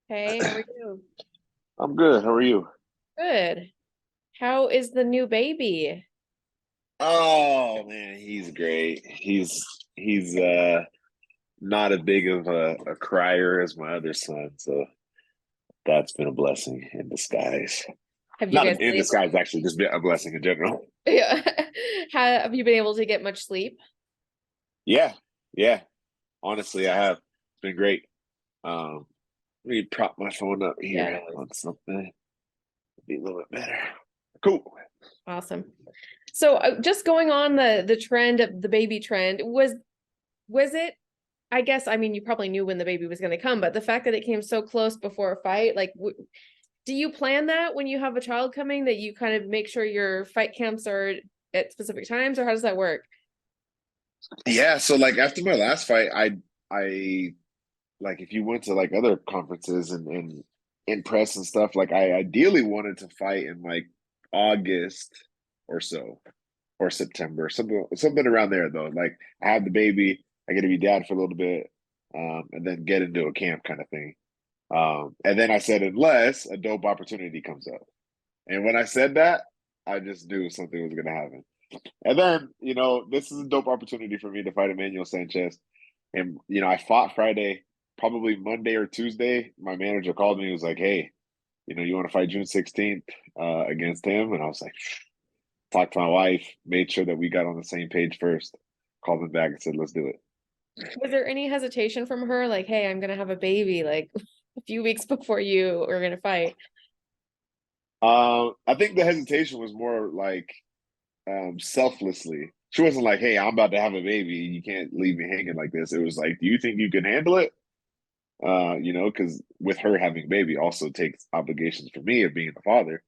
Hey, how are you? I'm good. How are you? Good. How is the new baby? Oh man, he's great. He's not as big of a crier as my other son, so that's been a blessing in disguise. Have you Not guys in been able? disguise, actually, just been a blessing in general. Yeah. Have you been able to get much sleep? Yeah, yeah. Honestly, I have. It's been great. Um, Let me prop my phone up Yeah, here no worries. on something. Be a little bit better. Cool. Awesome. So, just going on the trend of the baby trend, was it, I guess, I mean, you probably knew when the baby was going to come, but the fact that it came so close before a fight, like, do you plan that when you have a child coming, that you kind of make sure your fight camps are at specific times, or how does that work? Yeah, so like after my last fight, I like if you went to like other conferences and in press and stuff, like I ideally wanted to fight in like August or so or September, something around there though. Like I have the baby, I get to be dad for a little bit, and then get into a camp kind of thing. And then I said unless a dope opportunity comes up. And when I said that, I just knew something was gonna happen. And then, this is a dope opportunity for me to fight Emmanuel Sanchez. And, I fought Friday, probably Monday or Tuesday. My manager called me and was like, hey, you want to fight June 16th against him? And I was like, talked to my wife, made sure that we got on the same page first, called him back and said, let's do it. Was there any hesitation from her, like, hey, I'm gonna have a baby, like a few weeks before you are gonna fight? I think the hesitation was more like selflessly. She wasn't like, hey, I'm about to have a baby. You can't leave me hanging like this. It was like, do you think you can handle it? Because with her having a baby also takes obligations for me of being the father,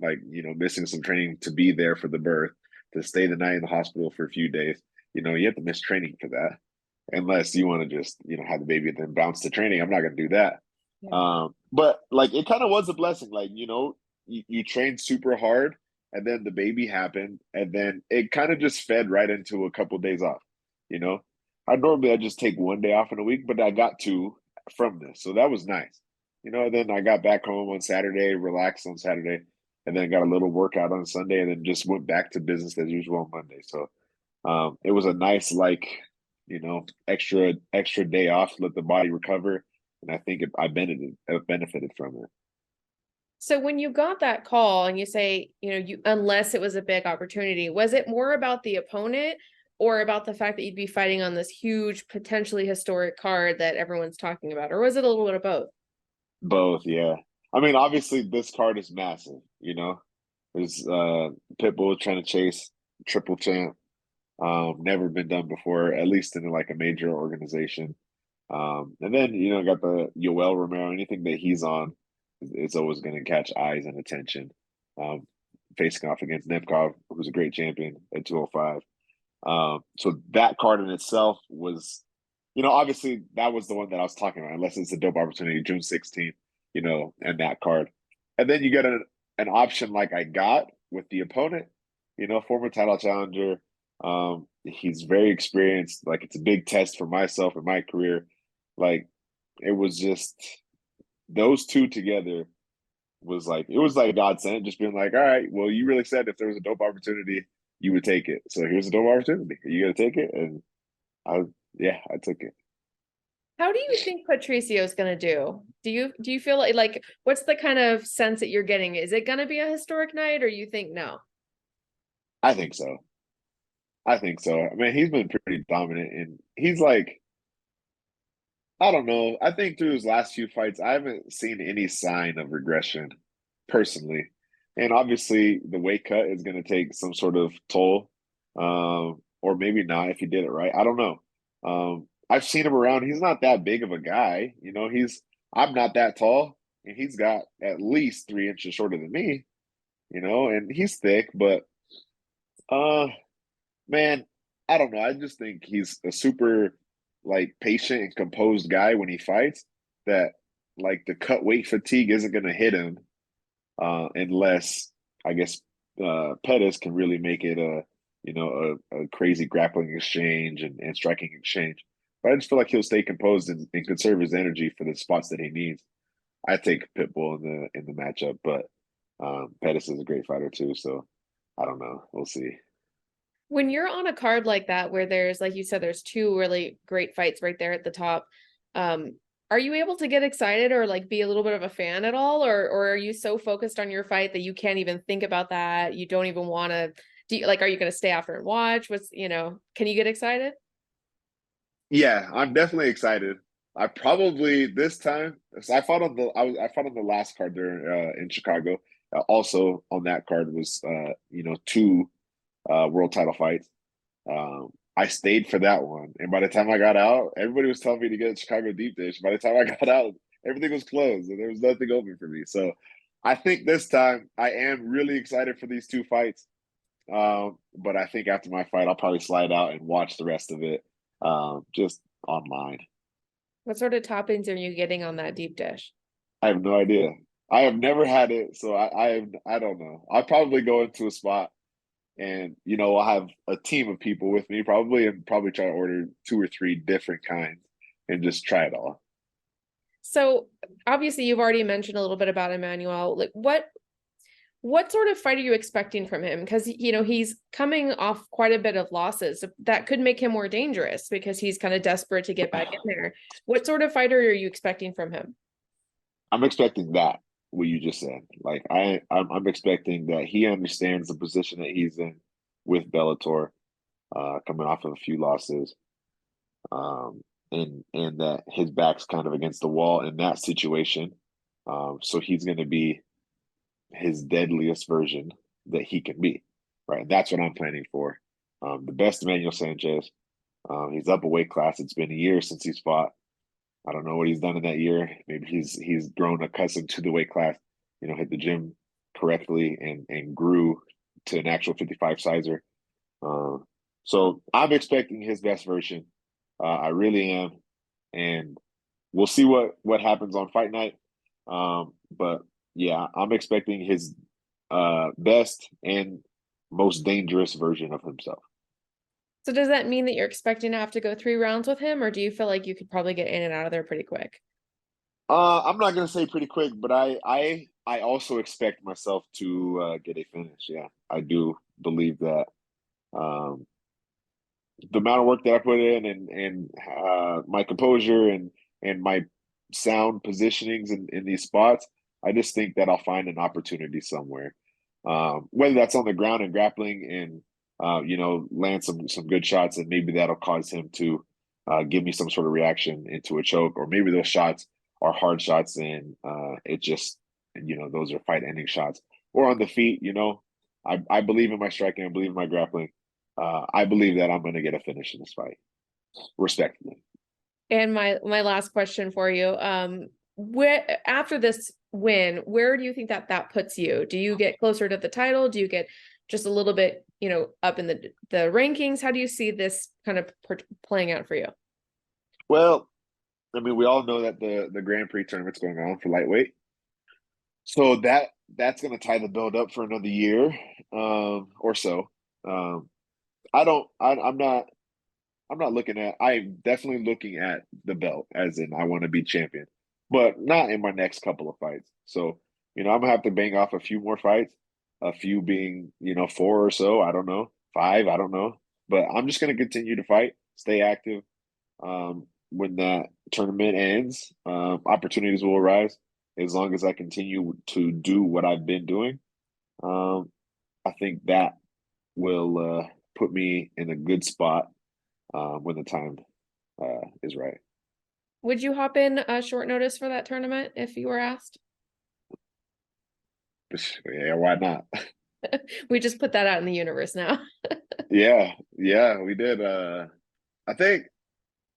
like, missing some training to be there for the birth, to stay the night in the hospital for a few days. You have to miss training for that. Unless you want to just, have the baby and then bounce to training. I'm not gonna do that. Yeah. But like it kind of was a blessing. Like, you trained super hard and then the baby happened, and then it kind of just fed right into a couple of days off, you know. I just take one day off in a week, but I got two from this. So that was nice. And then I got back home on Saturday, relaxed on Saturday, and then got a little workout on Sunday, and then just went back to business as usual on Monday. So it was a nice, like, extra day off to let the body recover. And I think I benefited from it. So when you got that call and you say, you unless it was a big opportunity, was it more about the opponent or about the fact that you'd be fighting on this huge, potentially historic card that everyone's talking about? Or was it a little bit of both? Both, yeah. I mean, obviously this card is massive, There's Pitbull trying to chase triple champ. Never been done before, at least in like a major organization. And then, got the Yoel Romero, anything that he's on is always going to catch eyes and attention. Um, Facing off against Nemkov, who's a great champion at 205. So that card in itself was, obviously that was the one that I was talking about, unless it's a dope opportunity, June 16th, and that card. And then you get an option like I got with the opponent, former title challenger. He's very experienced. Like it's a big test for myself and my career. Like it was just those two together it was like God sent, just being like, all right, well, you really said if there was a dope opportunity, you would take it. So here's a dope opportunity. You gotta take it. And I yeah, I took it. How do you think Patricio's gonna do? Do you feel like what's the kind of sense that you're getting? Is it gonna be a historic night, or you think no? I think so. I think so. I mean, he's been pretty dominant and he's like, I don't know. I think through his last few fights, I haven't seen any sign of regression personally. And obviously the weight cut is gonna take some sort of toll. Or maybe not if he did it right. I don't know. I've seen him around. He's not that big of a guy. I'm not that tall, and he's got at least 3 inches shorter than me, and he's thick, but uh man, I don't know. I just think he's a super like patient and composed guy when he fights that like the cut weight fatigue isn't gonna hit him unless I guess Pettis can really make it a crazy grappling exchange and striking exchange. But I just feel like he'll stay composed and conserve his energy for the spots that he needs. I take Pitbull in the matchup, but Pettis is a great fighter too. So I don't know. We'll see. When you're on a card like that, where there's, like you said, there's two really great fights right there at the top, are you able to get excited or like be a little bit of a fan at all? Or are you so focused on your fight that you can't even think about that? You don't even want to, are you going to stay after and watch? Can you get excited? Yeah, I'm definitely excited. I probably this time, so I fought on the last card there in Chicago. Also on that card was two world title fights. I stayed for that one, and by the time I got out, everybody was telling me to get Chicago deep dish. By the time I got out, everything was closed and there was nothing open for me. So I think this time I am really excited for these two fights. But I think after my fight, I'll probably slide out and watch the rest of it just online. What sort of toppings are you getting on that deep dish? I have no idea. I have never had it, so I don't know. I'll probably go into a spot and I'll have a team of people with me probably and probably try to order two or three different kinds and just try it all. So obviously you've already mentioned a little bit about Emmanuel. Like what sort of fight are you expecting from him? Because he's coming off quite a bit of losses. So that could make him more dangerous because he's kind of desperate to get back in there. What sort of fighter are you expecting from him? I'm expecting that what you just said. Like I'm expecting that he understands the position that he's in with Bellator, coming off of a few losses, um, and that his back's kind of against the wall in that situation. So he's going to be his deadliest version that he can be, right? And that's what I'm planning for. The best Emmanuel Sanchez. He's up a weight class. It's been a year since he's fought. I don't know what he's done in that year. Maybe he's grown accustomed to the weight class, hit the gym correctly and grew to an actual 55 sizer. So I'm expecting his best version. I really am, and we'll see what happens on fight night. But yeah, I'm expecting his best and most dangerous version of himself. So does that mean that you're expecting to have to go 3 rounds with him, or do you feel like you could probably get in and out of there pretty quick? I'm not gonna say pretty quick, but I also expect myself to get a finish. Yeah, I do believe that. Um, the amount of work that I put in and my composure and my sound positionings in these spots, I just think that I'll find an opportunity somewhere. Whether that's on the ground and grappling and land some good shots, and maybe that'll cause him to give me some sort of reaction into a choke, or maybe those shots are hard shots and it just those are fight ending shots. Or on the feet, I believe in my striking, I believe in my grappling. I believe that I'm going to get a finish in this fight, respectfully. And my last question for you, where after this win, where do you think that puts you? Do you get closer to the title? Do you get just a little bit, up in the rankings? How do you see this kind of playing out for you? Well, I mean, we all know that the Grand Prix tournament's going on for lightweight, so that's going to tie the build up for another year, or so. I don't. I'm not. I'm not looking at. I'm definitely looking at the belt, as in I want to be champion, but not in my next couple of fights. So I'm gonna have to bang off a few more fights, a few being four or so. I don't know, five. I don't know, but I'm just gonna continue to fight, stay active. When that tournament ends, opportunities will arise. As long as I continue to do what I've been doing, I think that will put me in a good spot when the time is right. Would you hop in a short notice for that tournament if you were asked? Yeah, why not? We just put that out in the universe now. Yeah, we did. I think.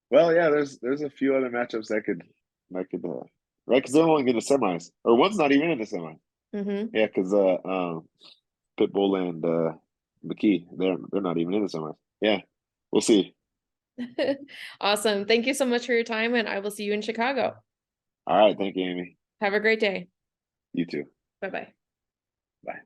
Well, yeah, there's a few other matchups that could right, because they're only in the semis, or one's not even in the semis. Mm-hmm. Yeah, because Pitbull and McKee, they're not even in the semis. Yeah, we'll see. Awesome. Thank you so much for your time, and I will see you in Chicago. All right, thank you, Amy. Have a great day. You too. Bye-bye. Bye.